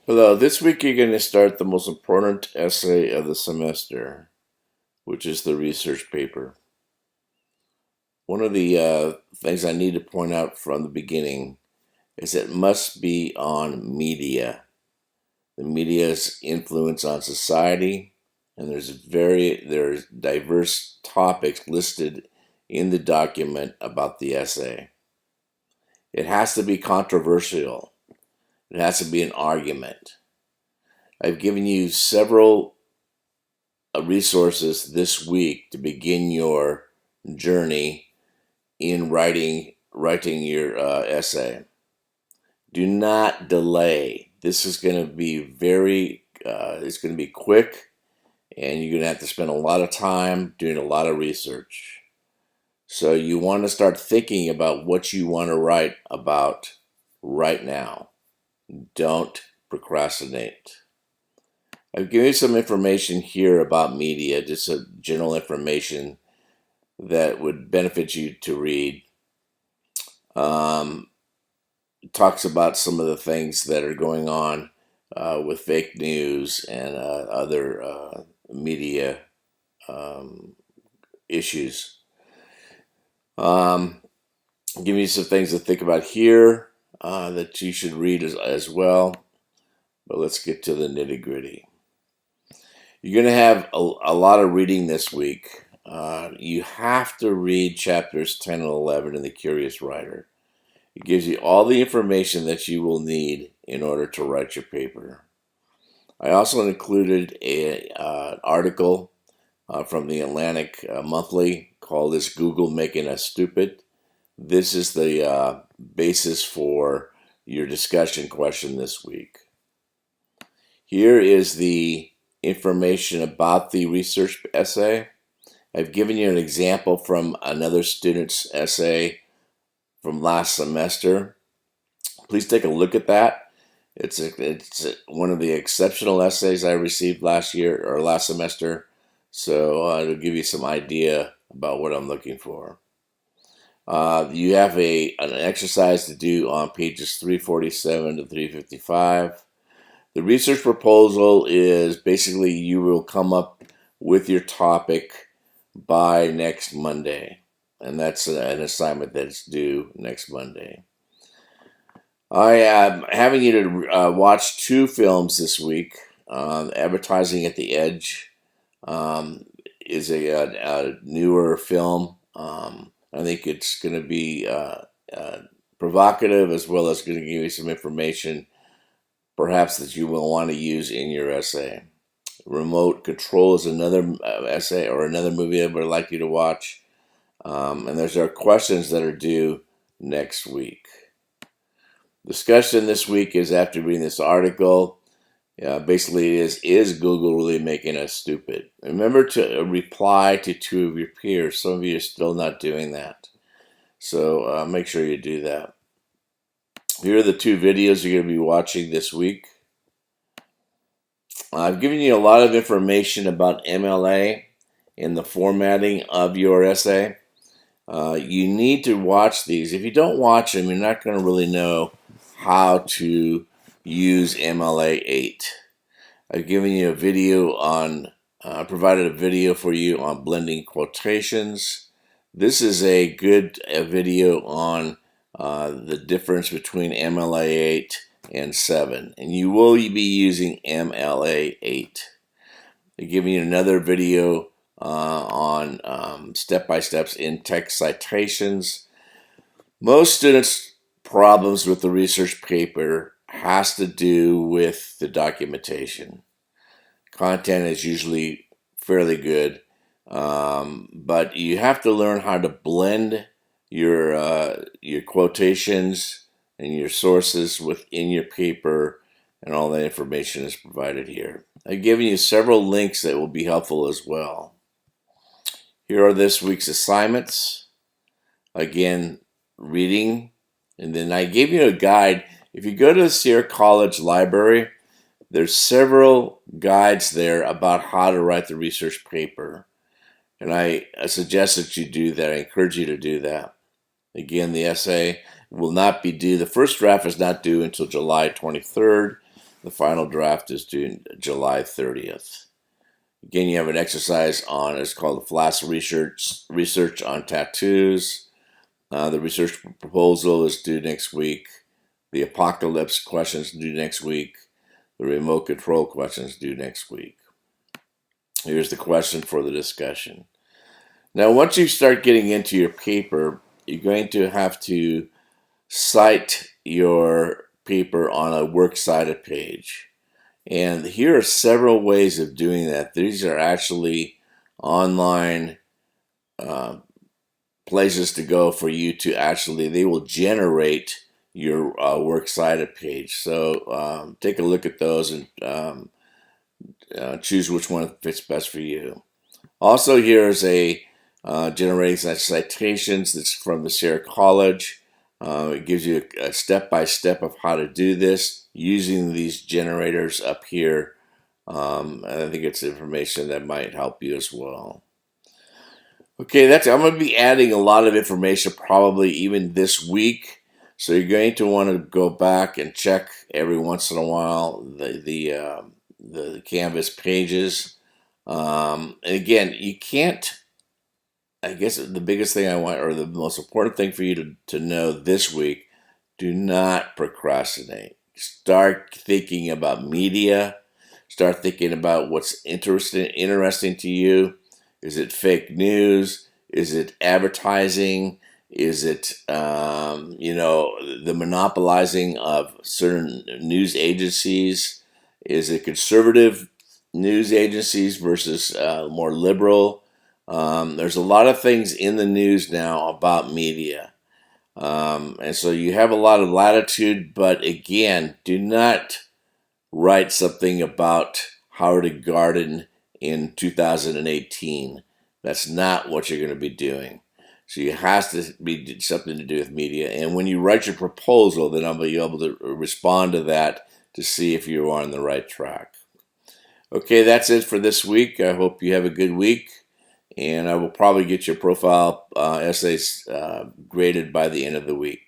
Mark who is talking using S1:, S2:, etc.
S1: Hello, this week you're going to start the most important essay of the semester, which is the research paper. One of the things I need to point out from the beginning is it must be on media, the media's influence on society, and there's diverse topics listed in the document about the essay. It has to be controversial. It has to be an argument. I've given you several resources this week to begin your journey in writing your essay. Do not delay. This is going to be it's going to be quick, and you're going to have to spend a lot of time doing a lot of research. So you want to start thinking about what you want to write about right now. Don't procrastinate. I've given you some information here about media, just a general information that would benefit you to read. Talks about some of the things that are going on with fake news and other media issues. Give you some things to think about here that you should read as well. But let's get to the nitty gritty. You're going to have a lot of reading this week. You have to read chapters 10 and 11 in The Curious Writer. It gives you all the information that you will need in order to write your paper. I also included an article from the Atlantic Monthly called "Is Google Making Us Stupid?" This is the basis for your discussion question this week. Here is the information about the research essay. I've given you an example from another student's essay from last semester. Please take a look at that. It's one of the exceptional essays I received last semester. So it'll give you some idea about what I'm looking for. You have an exercise to do on pages 347 to 355. The research proposal is basically you will come up with your topic by next Monday. And that's an assignment that's due next Monday. I am having you to watch two films this week. Advertising at the Edge is a newer film. I think it's going to be provocative as well as going to give you some information perhaps that you will want to use in your essay. Remote Control is another essay or another movie I would like you to watch. And there's our questions that are due next week. Discussion this week is after reading this article. Basically, is Google really making us stupid? Remember to reply to two of your peers. Some of you are still not doing that. So make sure you do that. Here are the two videos you're going to be watching this week. I've given you a lot of information about MLA in the formatting of your essay. You need to watch these. If you don't watch them, you're not going to really know how to use MLA 8. I've given you a video provided a video for you on blending quotations. This is a good video on the difference between MLA 8 and 7. And you will be using MLA 8. I've given you another video on step-by-steps in text citations. Most students' problems with the research paper has to do with the documentation. Content is usually fairly good, but you have to learn how to blend your quotations and your sources within your paper, and all that information is provided here. I've given you several links that will be helpful as well. Here are this week's assignments. Again, reading. And then I gave you a guide. If you go to the Sierra College Library, there's several guides there about how to write the research paper. And I suggest that you do that. I encourage you to do that. Again, the essay will not be due. The first draft is not due until July 23rd. The final draft is due July 30th. Again, you have an exercise on, it's called the FLAS research on tattoos. The research proposal is due next week. The apocalypse questions due next week. The remote control questions due next week. Here's the question for the discussion. Now, once you start getting into your paper, you're going to have to cite your paper on a works cited page. And here are several ways of doing that. These are actually online places to go for you to actually, they will generate your works cited page. So take a look at those and choose which one fits best for you. Also, here's a generating citations that's from the Sierra College. It gives you a step-by-step of how to do this using these generators up here. And I think it's information that might help you as well. Okay, I'm going to be adding a lot of information probably even this week. So you're going to want to go back and check every once in a while the Canvas pages. And again, you can't, I guess the biggest thing I want, or the most important thing for you to know this week, do not procrastinate. Start thinking about media. Start thinking about what's interesting to you. Is it fake news? Is it advertising? Is it, the monopolizing of certain news agencies? Is it conservative news agencies versus more liberal? There's a lot of things in the news now about media. And so you have a lot of latitude, but again, do not write something about how to garden in 2018. That's not what you're going to be doing. So it has to be something to do with media. And when you write your proposal, then I'll be able to respond to that to see if you're on the right track. Okay, that's it for this week. I hope you have a good week. And I will probably get your profile essays graded by the end of the week.